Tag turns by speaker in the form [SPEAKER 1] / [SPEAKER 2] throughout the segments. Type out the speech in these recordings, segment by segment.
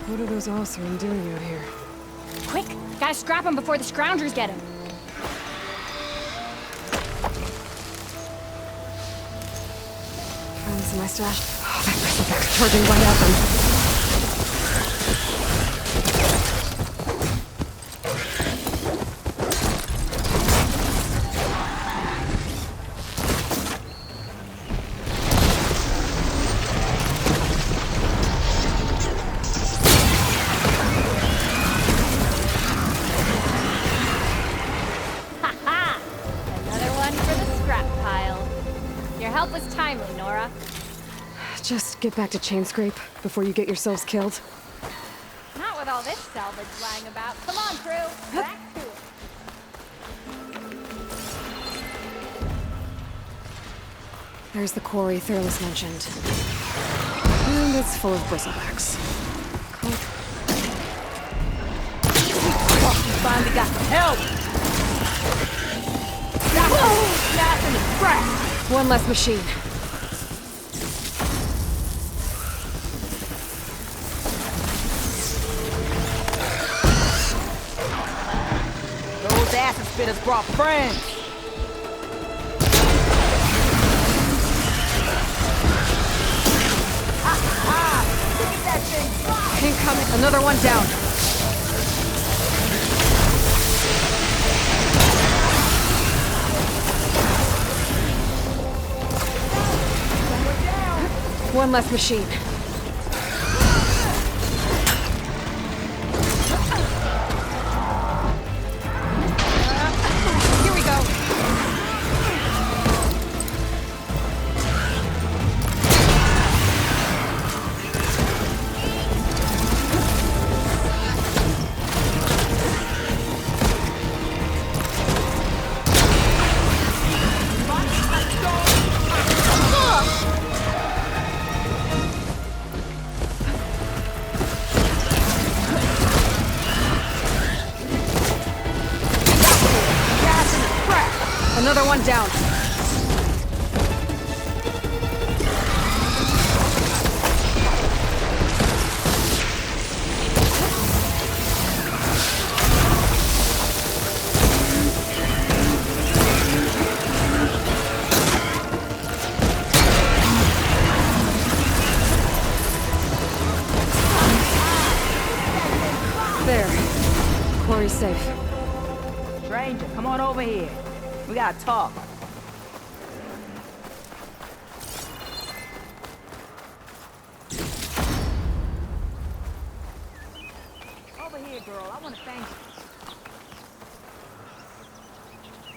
[SPEAKER 1] What are those Osirine doing out here?
[SPEAKER 2] Quick! Gotta scrap him before the scroungers get him!
[SPEAKER 1] Found this in my stash. Oh, that bristleback's charging right at them. Just get back to Chainscrape before you get yourselves killed.
[SPEAKER 2] Not with all this salvage lying about. Come on, crew! Back to it!
[SPEAKER 1] There's the quarry Thurles mentioned. And it's full of bristlebacks. Cool.
[SPEAKER 3] Oh, you finally got some help! Nothing is fresh!
[SPEAKER 1] One less machine.
[SPEAKER 3] Those acid spitters brought friends! Look at that thing fly!
[SPEAKER 1] Incoming. Another one down. One less machine. Here we go. Another one down. There. Quarry's safe.
[SPEAKER 3] Stranger, come on over here. We gotta talk. Over here, girl. I want to thank you.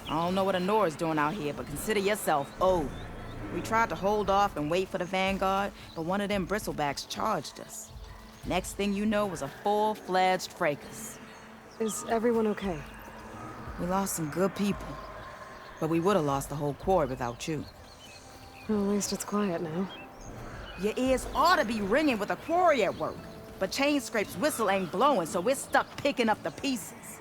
[SPEAKER 3] I don't know what Honora's doing out here, but consider yourself owed. We tried to hold off and wait for the Vanguard, but one of them bristlebacks charged us. Next thing you know was a full-fledged fracas.
[SPEAKER 1] Is everyone okay?
[SPEAKER 3] We lost some good people. But we would have lost the whole quarry without you.
[SPEAKER 1] Well, at least it's quiet now.
[SPEAKER 3] Your ears ought to be ringing with a quarry at work. But Chainscrape's whistle ain't blowing, so we're stuck picking up the pieces.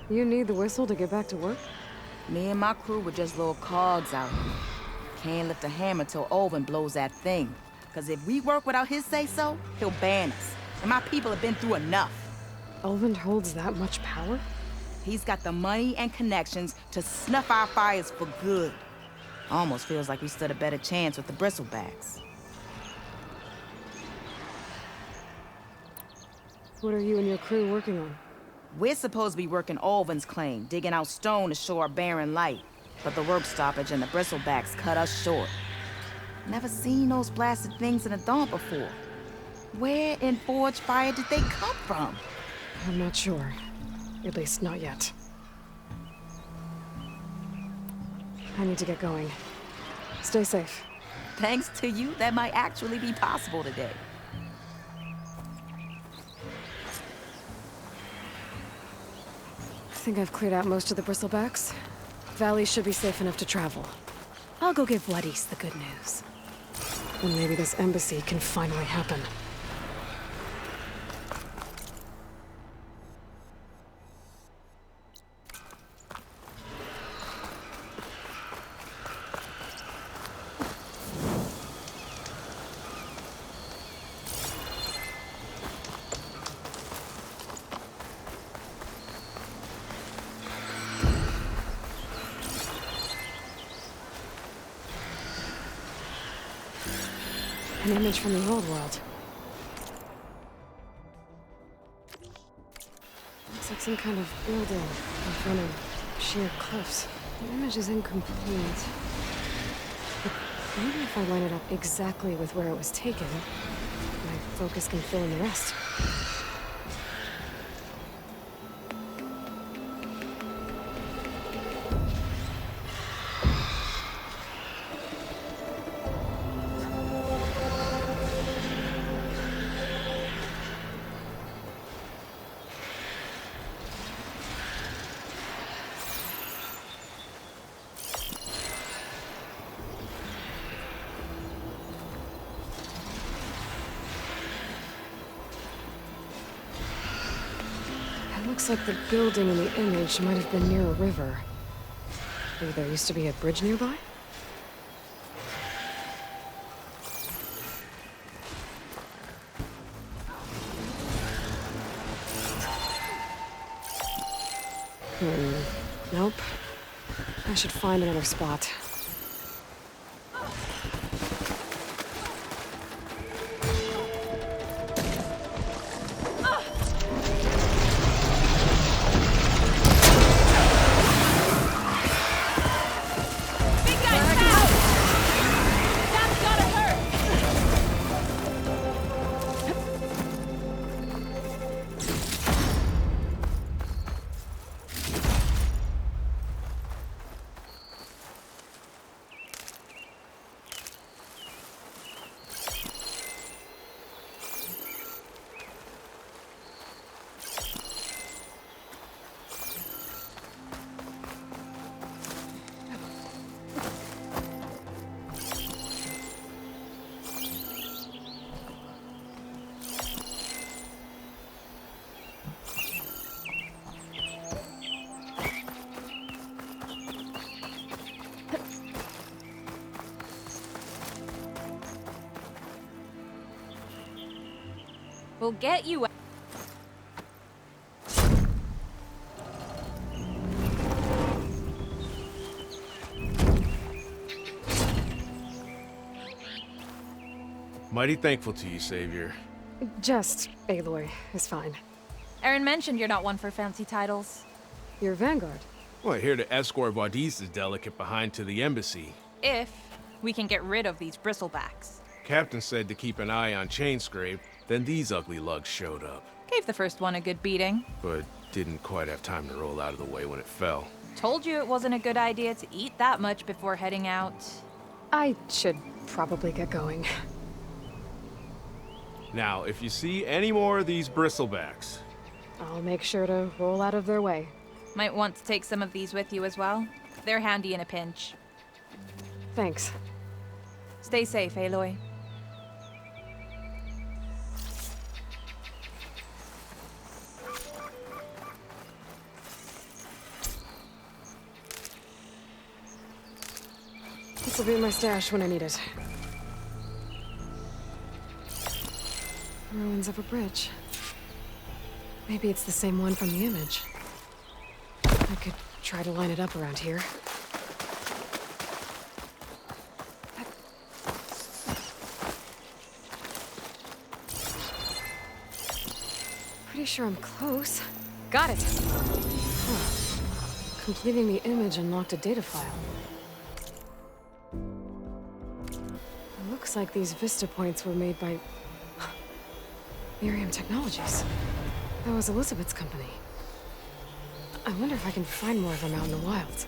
[SPEAKER 1] You need the whistle to get back to work?
[SPEAKER 3] Me and my crew were just little cogs out here. Can't lift a hammer till Olvin blows that thing. Because if we work without his say-so, he'll ban us. And my people have been through enough.
[SPEAKER 1] Olvin holds that much power?
[SPEAKER 3] He's got the money and connections to snuff our fires for good. Almost feels like we stood a better chance with the bristlebacks.
[SPEAKER 1] What are you and your crew working on?
[SPEAKER 3] We're supposed to be working Olvin's claim, digging out stone to show our barren light. But the work stoppage and the bristlebacks cut us short. Never seen those blasted things in a dawn before. Where in Forge Fire did they come from?
[SPEAKER 1] I'm not sure. At least not yet. I need to get going. Stay safe.
[SPEAKER 3] Thanks to you, that might actually be possible today.
[SPEAKER 1] I think I've cleared out most of the bristlebacks. Valley should be safe enough to travel. I'll go give Vladis the good news. And maybe this embassy can finally happen. An image from the old world. Looks like some kind of building in front of sheer cliffs. The image is incomplete. But maybe if I line it up exactly with where it was taken, my focus can fill in the rest. Looks like the building in the image might have been near a river. Maybe there used to be a bridge nearby? Nope. I should find another spot.
[SPEAKER 2] We'll get you out.
[SPEAKER 4] Mighty thankful to you, Savior.
[SPEAKER 1] Just Aloy is fine.
[SPEAKER 2] Erin mentioned you're not one for fancy titles.
[SPEAKER 1] Your vanguard.
[SPEAKER 4] Well, here to escort Wadis's delicate behind to the embassy.
[SPEAKER 2] If we can get rid of these bristlebacks.
[SPEAKER 4] Captain said to keep an eye on Chainscrape, then these ugly lugs showed up.
[SPEAKER 2] Gave the first one a good beating.
[SPEAKER 4] But didn't quite have time to roll out of the way when it fell.
[SPEAKER 2] Told you it wasn't a good idea to eat that much before heading out.
[SPEAKER 1] I should probably get going.
[SPEAKER 4] Now, if you see any more of these bristlebacks...
[SPEAKER 1] I'll make sure to roll out of their way.
[SPEAKER 2] Might want to take some of these with you as well. They're handy in a pinch.
[SPEAKER 1] Thanks.
[SPEAKER 2] Stay safe, Aloy.
[SPEAKER 1] This will be my stash when I need it. Ruins of a bridge. Maybe it's the same one from the image. I could try to line it up around here. Pretty sure I'm close. Got it! Huh. Completing the image unlocked a data file. Looks like these Vista points were made by... Miriam Technologies. That was Elizabeth's company. I wonder if I can find more of them out in the wild.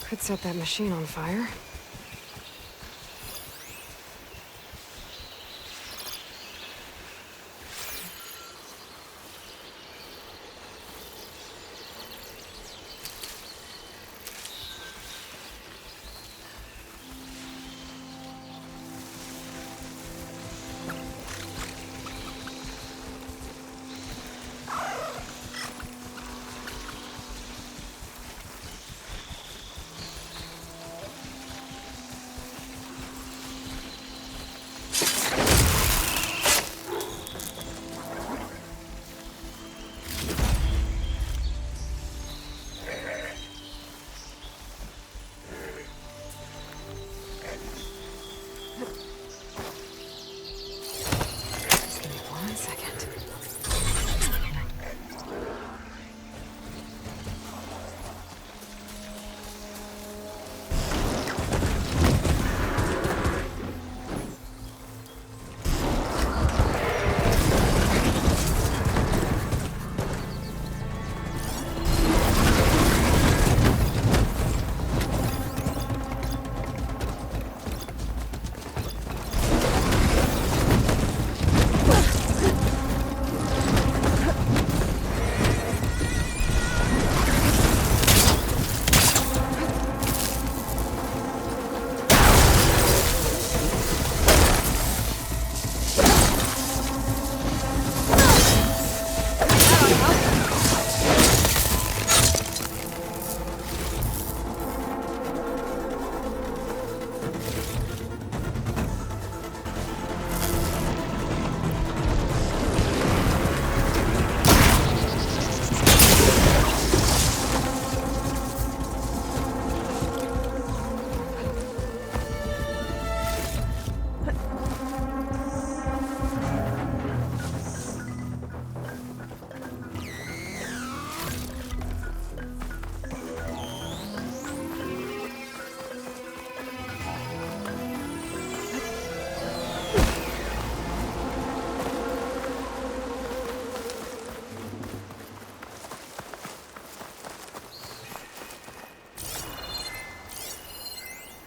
[SPEAKER 1] Could set that machine on fire.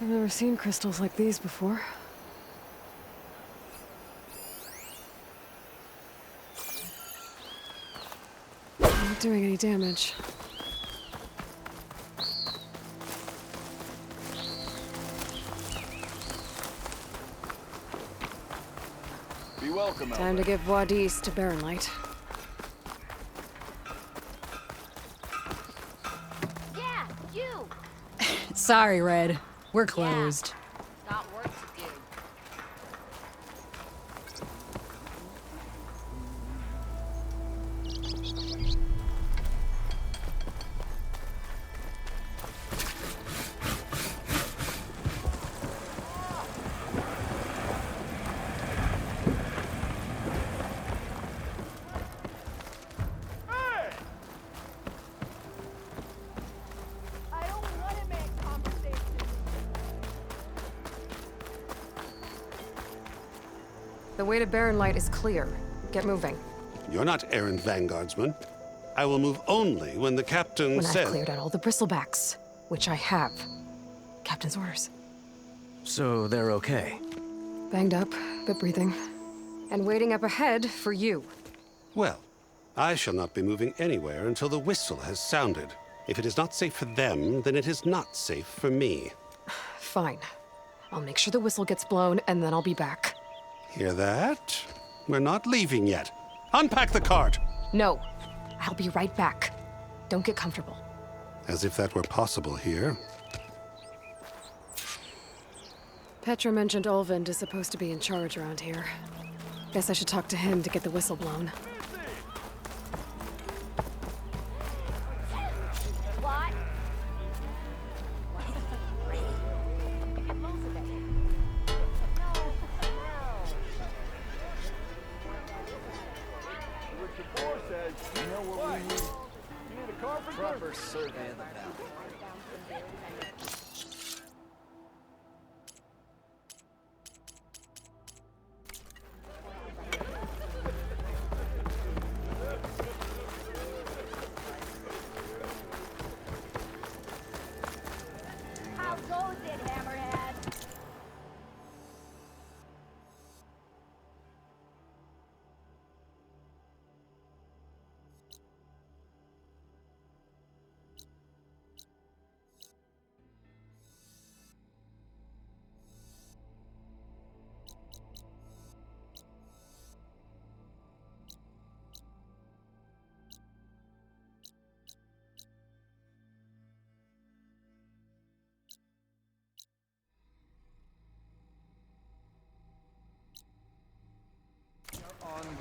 [SPEAKER 1] I've never seen crystals like these before. Not doing any damage.
[SPEAKER 5] Be welcome,
[SPEAKER 1] Time to give Wadis to Barren Light.
[SPEAKER 2] Yeah, you!
[SPEAKER 6] Sorry, Red. We're closed.
[SPEAKER 2] Got work to do. I don't want to make conversation.
[SPEAKER 1] The way to Barren Light is clear. Get moving.
[SPEAKER 7] You're not errand vanguardsman. I will move only when the captain
[SPEAKER 1] When
[SPEAKER 7] says...
[SPEAKER 1] I've cleared out all the bristlebacks, which I have. Captain's orders.
[SPEAKER 8] So they're okay?
[SPEAKER 1] Banged up, but breathing. And waiting up ahead for you.
[SPEAKER 7] Well, I shall not be moving anywhere until the whistle has sounded. If it is not safe for them, then it is not safe for me.
[SPEAKER 1] Fine. I'll make sure the whistle gets blown, and then I'll be back.
[SPEAKER 7] Hear that? We're not leaving yet. Unpack the cart!
[SPEAKER 1] No. I'll be right back. Don't get comfortable.
[SPEAKER 7] As if that were possible here.
[SPEAKER 1] Petra mentioned Olvind is supposed to be in charge around here. Guess I should talk to him to get the whistle blown.
[SPEAKER 2] What?
[SPEAKER 5] What your boy says, you know what we need? You need a carpenter? Proper survey of the valley.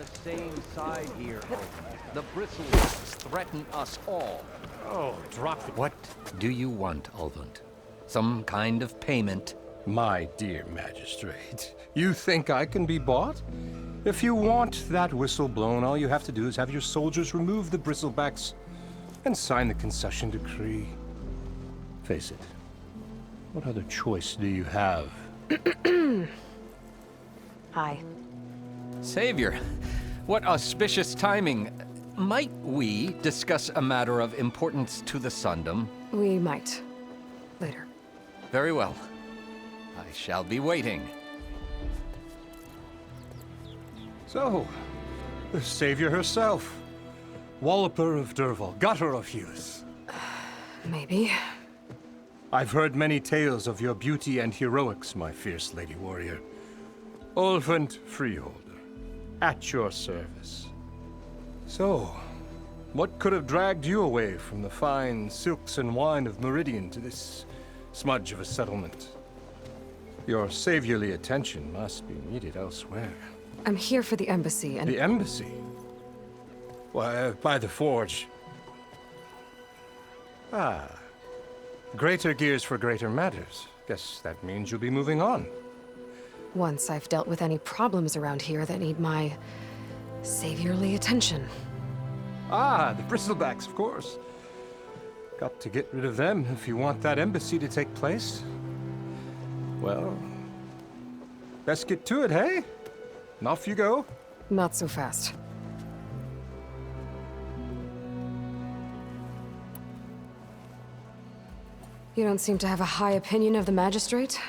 [SPEAKER 9] the same side here, Olvin. The Bristlebacks threaten us all.
[SPEAKER 10] Oh, drop the...
[SPEAKER 11] What do you want, Olvin? Some kind of payment?
[SPEAKER 10] My dear magistrate, you think I can be bought? If you want that whistle blown, all you have to do is have your soldiers remove the bristlebacks and sign the concession decree. Face it, what other choice do you have?
[SPEAKER 1] Hi.
[SPEAKER 11] Savior, what auspicious timing. Might we discuss a matter of importance to the Sundom?
[SPEAKER 1] We might. Later.
[SPEAKER 11] Very well. I shall be waiting.
[SPEAKER 10] So, the savior herself. Walloper of Derval, gutter of Hughes.
[SPEAKER 1] Maybe.
[SPEAKER 10] I've heard many tales of your beauty and heroics, my fierce lady warrior. Olvent Freeholder, at your service. So, what could have dragged you away from the fine silks and wine of Meridian to this smudge of a settlement? Your saviorly attention must be needed elsewhere.
[SPEAKER 1] I'm here for the embassy and...
[SPEAKER 10] The embassy? Why, by the forge. Ah. Greater gears for greater matters. Guess that means you'll be moving on.
[SPEAKER 1] Once I've dealt with any problems around here that need my saviorly attention.
[SPEAKER 10] Ah, the bristlebacks, of course. Got to get rid of them if you want that embassy to take place. Well, best get to it, hey? And off you go.
[SPEAKER 1] Not so fast. You don't seem to have a high opinion of the magistrate?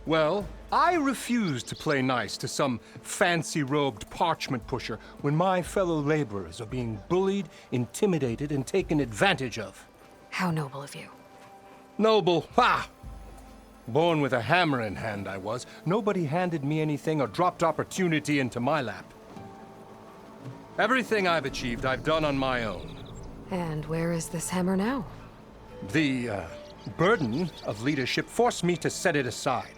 [SPEAKER 10] Well, I refuse to play nice to some fancy-robed parchment pusher when my fellow laborers are being bullied, intimidated, and taken advantage of.
[SPEAKER 1] How noble of you.
[SPEAKER 10] Noble? Ha! Born with a hammer in hand, I was. Nobody handed me anything or dropped opportunity into my lap. Everything I've achieved, I've done on my own.
[SPEAKER 1] And where is this hammer now?
[SPEAKER 10] The, burden of leadership forced me to set it aside.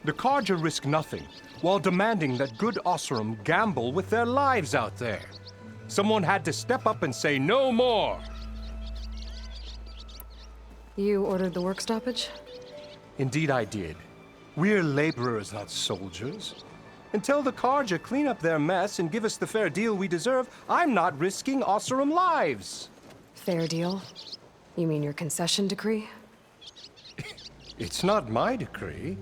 [SPEAKER 10] The Carja risk nothing, while demanding that good Osseram gamble with their lives out there. Someone had to step up and say no more.
[SPEAKER 1] You ordered the work stoppage?
[SPEAKER 10] Indeed I did. We're laborers, not soldiers. Until the Carja clean up their mess and give us the fair deal we deserve, I'm not risking Osseram lives.
[SPEAKER 1] Fair deal? You mean your concession decree?
[SPEAKER 10] It's not my decree.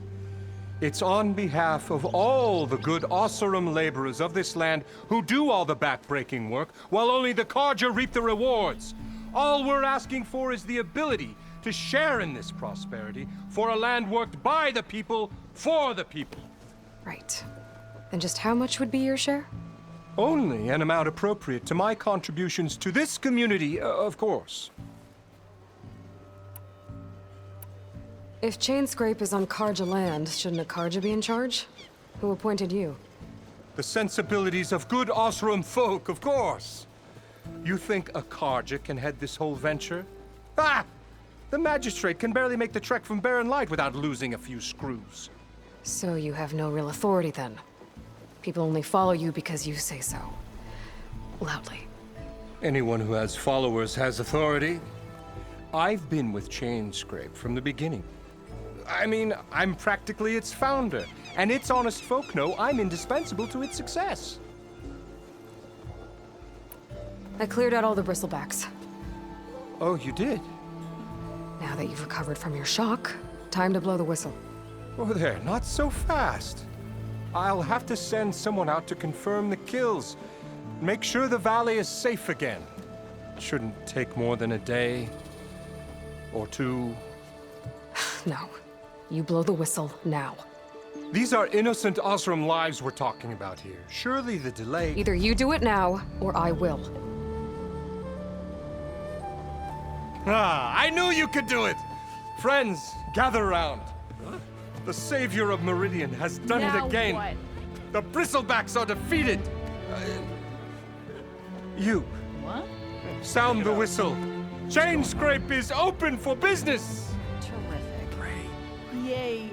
[SPEAKER 10] It's on behalf of all the good Osseram laborers of this land who do all the back-breaking work, while only the Carja reap the rewards. All we're asking for is the ability to share in this prosperity for a land worked by the people, for the people.
[SPEAKER 1] Right. Then just how much would be your share?
[SPEAKER 10] Only an amount appropriate to my contributions to this community, of course.
[SPEAKER 1] If Chainscrape is on Carja land, shouldn't a Carja be in charge? Who appointed you?
[SPEAKER 10] The sensibilities of good Osseram folk, of course. You think a Carja can head this whole venture? Ah! The magistrate can barely make the trek from Barren Light without losing a few screws.
[SPEAKER 1] So you have no real authority then? People only follow you because you say so. Loudly.
[SPEAKER 10] Anyone who has followers has authority. I've been with Chainscrape from the beginning. I mean, I'm practically its founder, and its honest folk know I'm indispensable to its success.
[SPEAKER 1] I cleared out all the bristlebacks.
[SPEAKER 10] Oh, you did?
[SPEAKER 1] Now that you've recovered from your shock, time to blow the whistle.
[SPEAKER 10] Oh there, not so fast. I'll have to send someone out to confirm the kills. Make sure the valley is safe again. It shouldn't take more than a day. Or two.
[SPEAKER 1] No. You blow the whistle now.
[SPEAKER 10] These are innocent Osseram lives we're talking about here. Surely the delay...
[SPEAKER 1] Either you do it now, or I will.
[SPEAKER 10] Ah, I knew you could do it! Friends, gather around. The savior of Meridian has done it again.
[SPEAKER 2] What?
[SPEAKER 10] The bristlebacks are defeated. You.
[SPEAKER 2] What?
[SPEAKER 10] Sound the whistle. Chainscrape is open for business.
[SPEAKER 2] Terrific. Yay.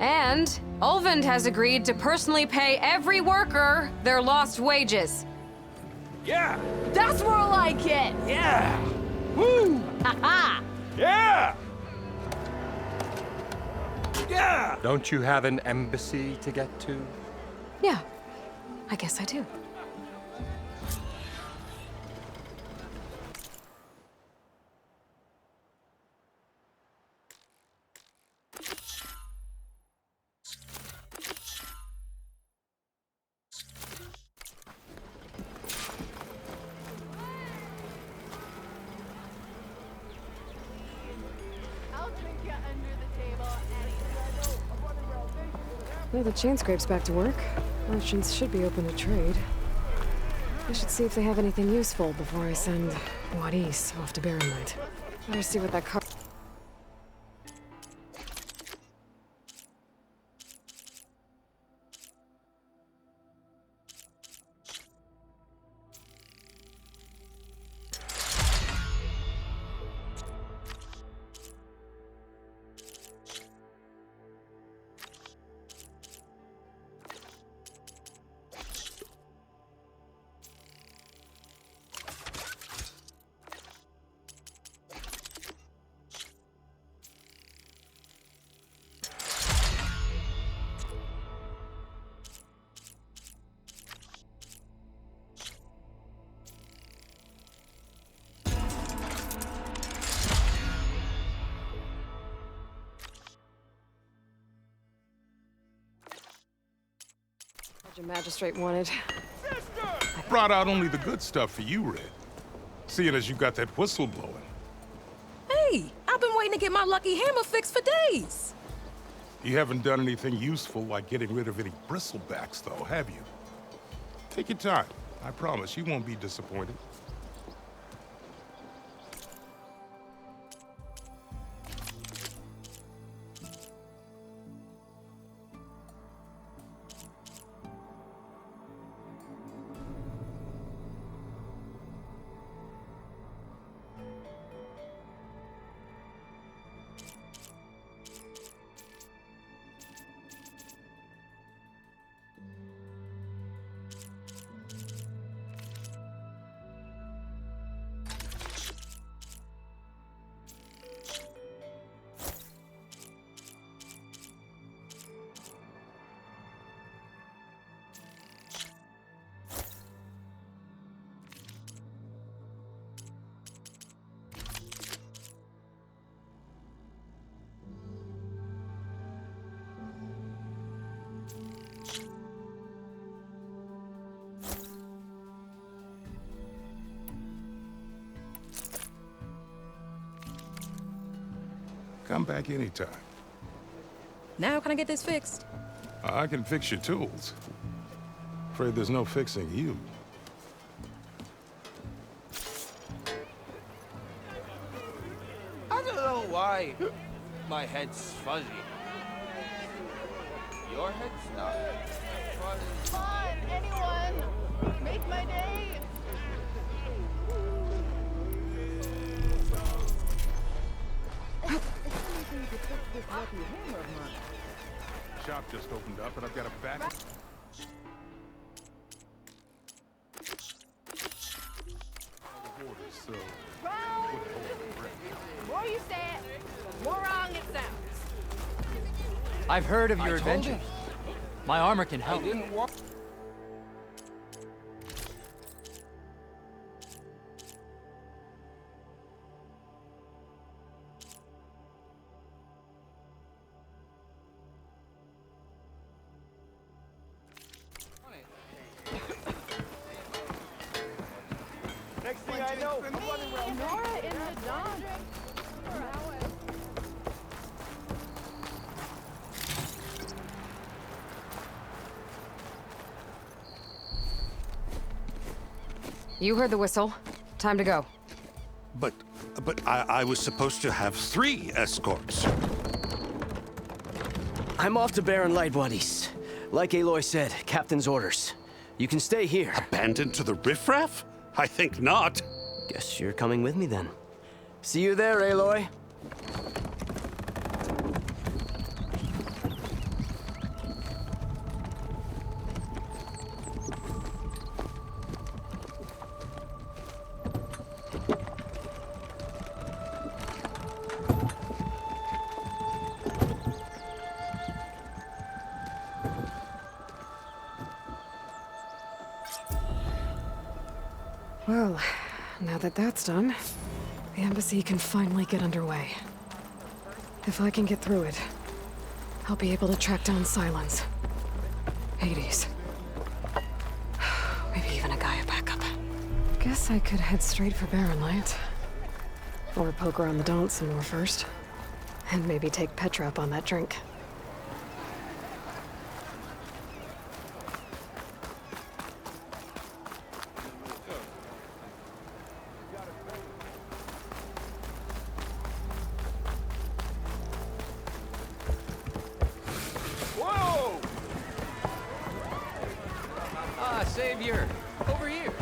[SPEAKER 1] And Ulvund has agreed to personally pay every worker their lost wages.
[SPEAKER 5] Yeah!
[SPEAKER 2] That's more like it!
[SPEAKER 5] Yeah! Woo!
[SPEAKER 2] Haha!
[SPEAKER 5] Yeah! Yeah!
[SPEAKER 10] Don't you have an embassy to get to?
[SPEAKER 1] Yeah, I guess I do.
[SPEAKER 2] I'll drink you under the table anytime.
[SPEAKER 1] Well, the chain scrape's back to work. Merchants should be open to trade. I should see if they have anything useful before I send Wadis off to Barren Light. Better see what that car... Your magistrate wanted.
[SPEAKER 4] Brought out only the good stuff for you, Red. Seeing as you got that whistle blowing.
[SPEAKER 12] Hey, I've been waiting to get my lucky hammer fixed for days.
[SPEAKER 4] You haven't done anything useful like getting rid of any bristlebacks, though, have you? Take your time. I promise you won't be disappointed. Come back anytime.
[SPEAKER 12] Now can I get this fixed?
[SPEAKER 4] I can fix your tools. Afraid there's no fixing you.
[SPEAKER 9] I don't know why my head's fuzzy. Your head's not fuzzy.
[SPEAKER 2] Come on, anyone! Make my day!
[SPEAKER 4] Shop just opened up and I've got a back... So...
[SPEAKER 2] Wrong! The more you say it, the more wrong it sounds.
[SPEAKER 13] I've heard of your adventure. My armor can help.
[SPEAKER 5] Next thing I know, I'm running around.
[SPEAKER 2] Nora in the dawn.
[SPEAKER 1] You heard the whistle. Time to go.
[SPEAKER 7] But I was supposed to have 3 escorts.
[SPEAKER 8] I'm off to Barren Light, buddies. Like Aloy said, Captain's orders. You can stay here.
[SPEAKER 7] Abandoned to the riffraff? I think not.
[SPEAKER 8] Guess you're coming with me then. See you there, Aloy.
[SPEAKER 1] Well, now that that's done, the embassy can finally get underway. If I can get through it, I'll be able to track down Silence, Hades, maybe even a Gaia backup. Guess I could head straight for Barren Light. Or poke around the Daunt some more first. And maybe take Petra up on that drink.
[SPEAKER 9] Whoa!
[SPEAKER 13] Ah, Savior! Over here!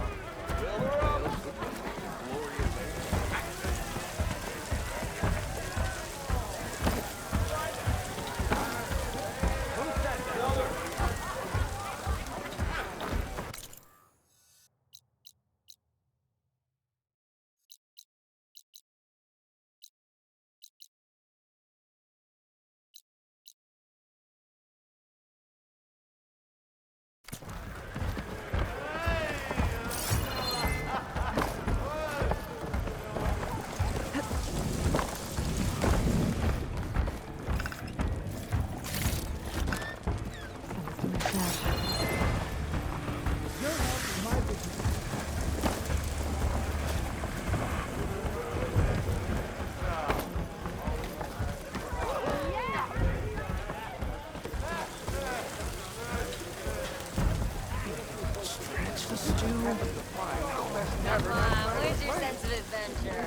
[SPEAKER 2] Come on, where's your sense of adventure?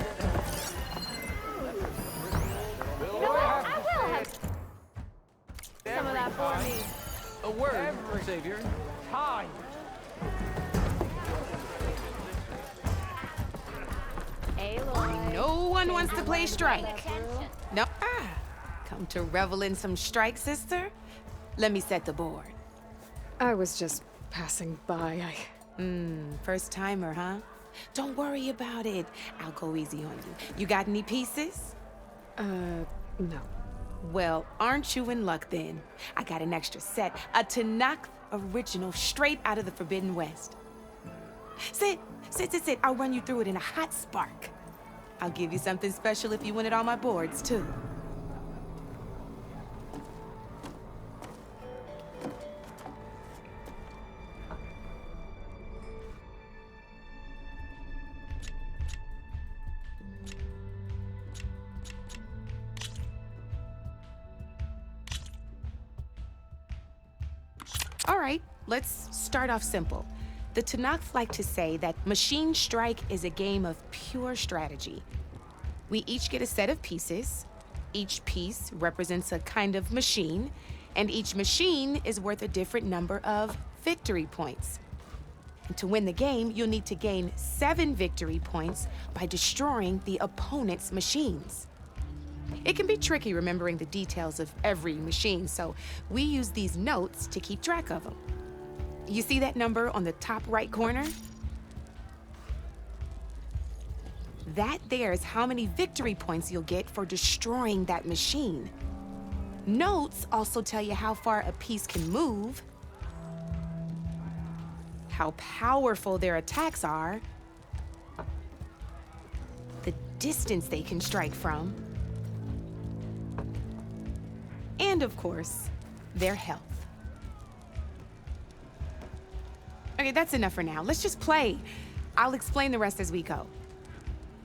[SPEAKER 2] You know what? I will have some of that for me.
[SPEAKER 13] A word, Savior.
[SPEAKER 9] Time!
[SPEAKER 2] Aloy.
[SPEAKER 14] No one wants to play strike.
[SPEAKER 2] Attention.
[SPEAKER 14] No. Come to revel in some strike, sister? Let me set the board.
[SPEAKER 1] I was just passing by.
[SPEAKER 14] First timer, huh? Don't worry about it. I'll go easy on you. You got any pieces?
[SPEAKER 1] No.
[SPEAKER 14] Well, aren't you in luck then? I got an extra set, a Tanakh original straight out of the Forbidden West. Sit. I'll run you through it in a hot spark. I'll give you something special if you win it on my boards, too. All right, let's start off simple. The Tanakh like to say that Machine Strike is a game of pure strategy. We each get a set of pieces. Each piece represents a kind of machine, and each machine is worth a different number of victory points. And to win the game, you'll need to gain 7 victory points by destroying the opponent's machines. It can be tricky remembering the details of every machine, so we use these notes to keep track of them. You see that number on the top right corner? That there is how many victory points you'll get for destroying that machine. Notes also tell you how far a piece can move, how powerful their attacks are, the distance they can strike from, and of course, their health. Okay, that's enough for now. Let's just play. I'll explain the rest as we go.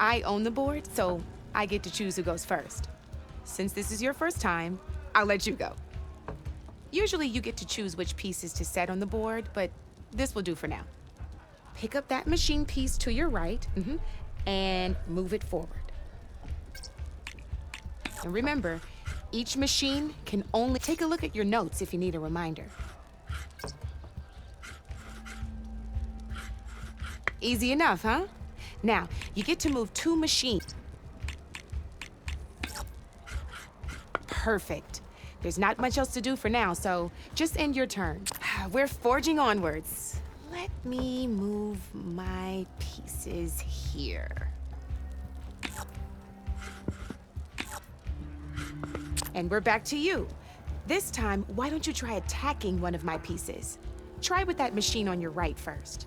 [SPEAKER 14] I own the board, so I get to choose who goes first. Since this is your first time, I'll let you go. Usually you get to choose which pieces to set on the board, but this will do for now. Pick up that machine piece to your right, and move it forward. And remember, each machine can only take a look at your notes if you need a reminder. Easy enough, huh? Now, you get to move 2 machines. Perfect. There's not much else to do for now, so just end your turn. We're forging onwards. Let me move my pieces here. And we're back to you. This time, why don't you try attacking one of my pieces? Try with that machine on your right first.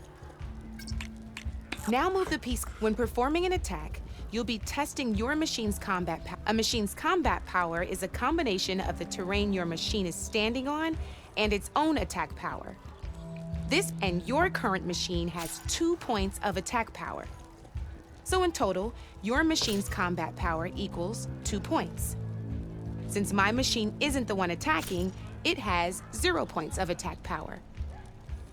[SPEAKER 14] Now move the piece. When performing an attack, you'll be testing your machine's combat power. A machine's combat power is a combination of the terrain your machine is standing on and its own attack power. This and your current machine has 2 points of attack power. So in total, your machine's combat power equals 2 points. Since my machine isn't the one attacking, it has 0 points of attack power.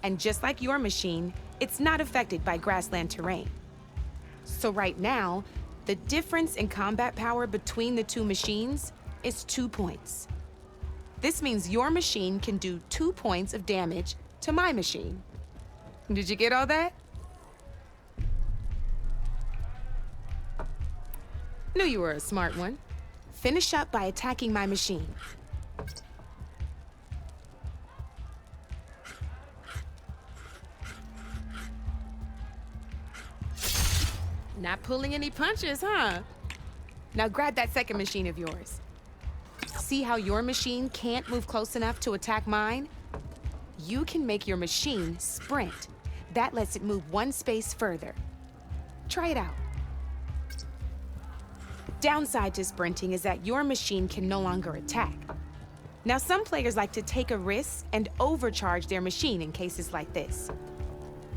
[SPEAKER 14] And just like your machine, it's not affected by grassland terrain. So right now, the difference in combat power between the two machines is 2 points. This means your machine can do 2 points of damage to my machine. Did you get all that? Knew you were a smart one. Finish up by attacking my machine. Not pulling any punches, huh? Now grab that second machine of yours. See how your machine can't move close enough to attack mine? You can make your machine sprint. That lets it move 1 space further. Try it out. Downside to sprinting is that your machine can no longer attack. Now, some players like to take a risk and overcharge their machine in cases like this.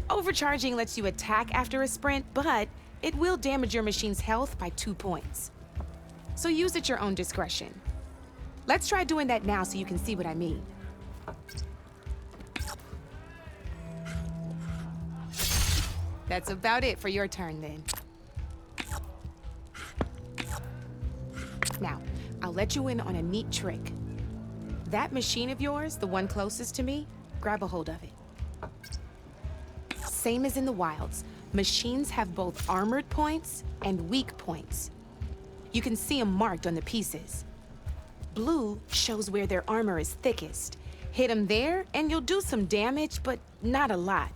[SPEAKER 14] Overcharging lets you attack after a sprint, but it will damage your machine's health by 2 points. So use at your own discretion. Let's try doing that now so you can see what I mean. That's about it for your turn then. Now, I'll let you in on a neat trick. That machine of yours, the one closest to me, grab a hold of it. Same as in the wilds, machines have both armored points and weak points. You can see them marked on the pieces. Blue shows where their armor is thickest. Hit them there and you'll do some damage, but not a lot.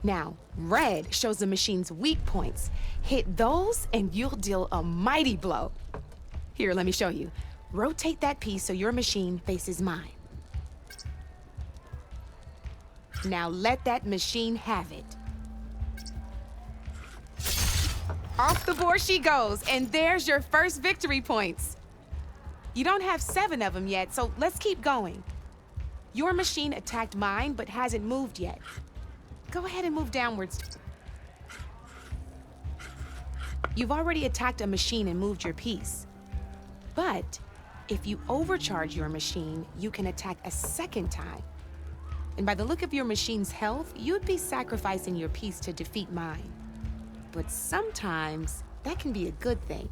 [SPEAKER 14] Now, red shows the machine's weak points. Hit those and you'll deal a mighty blow. Here, let me show you. Rotate that piece so your machine faces mine. Now let that machine have it. Off the board she goes, and there's your first victory points. You don't have 7 of them yet, so let's keep going. Your machine attacked mine, but hasn't moved yet. Go ahead and move downwards. You've already attacked a machine and moved your piece. But if you overcharge your machine, you can attack a second time. And by the look of your machine's health, you'd be sacrificing your piece to defeat mine. But sometimes that can be a good thing.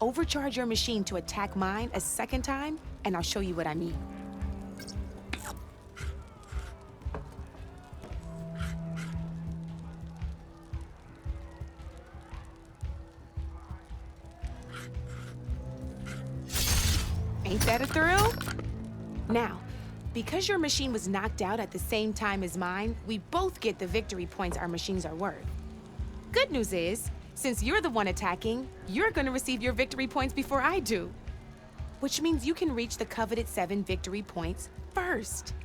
[SPEAKER 14] Overcharge your machine to attack mine a second time, and I'll show you what I mean. Ain't that a thrill? Now, because your machine was knocked out at the same time as mine, we both get the victory points our machines are worth. Good news is, since you're the one attacking, you're gonna receive your victory points before I do. Which means you can reach the coveted 7 victory points first.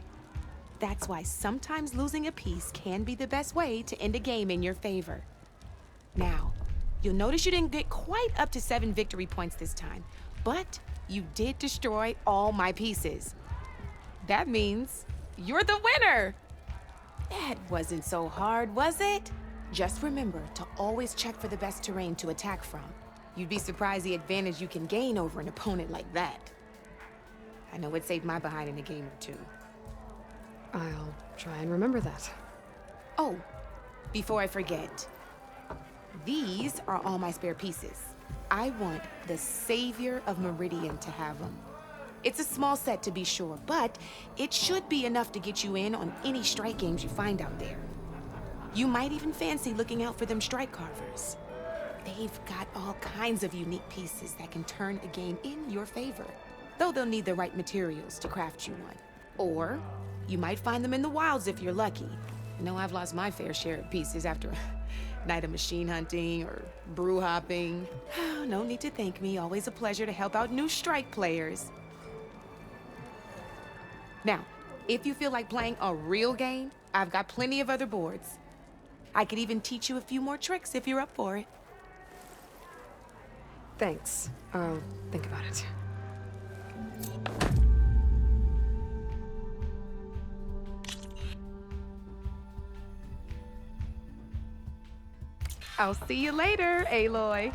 [SPEAKER 14] That's why sometimes losing a piece can be the best way to end a game in your favor. Now, you'll notice you didn't get quite up to 7 victory points this time, but you did destroy all my pieces. That means you're the winner! That wasn't so hard, was it? Just remember to always check for the best terrain to attack from. You'd be surprised the advantage you can gain over an opponent like that. I know it saved my behind in a game or 2.
[SPEAKER 1] I'll try and remember that.
[SPEAKER 14] Oh, before I forget, these are all my spare pieces. I want the Savior of Meridian to have them. It's a small set to be sure, but it should be enough to get you in on any strike games you find out there. You might even fancy looking out for them strike carvers. They've got all kinds of unique pieces that can turn a game in your favor, though they'll need the right materials to craft you one. Or you might find them in the wilds if you're lucky. You know, I've lost my fair share of pieces after a night of machine hunting or brew hopping. No need to thank me. Always a pleasure to help out new strike players. Now, if you feel like playing a real game, I've got plenty of other boards. I could even teach you a few more tricks if you're up for it.
[SPEAKER 1] Thanks. I'll think about it.
[SPEAKER 14] I'll see you later, Aloy.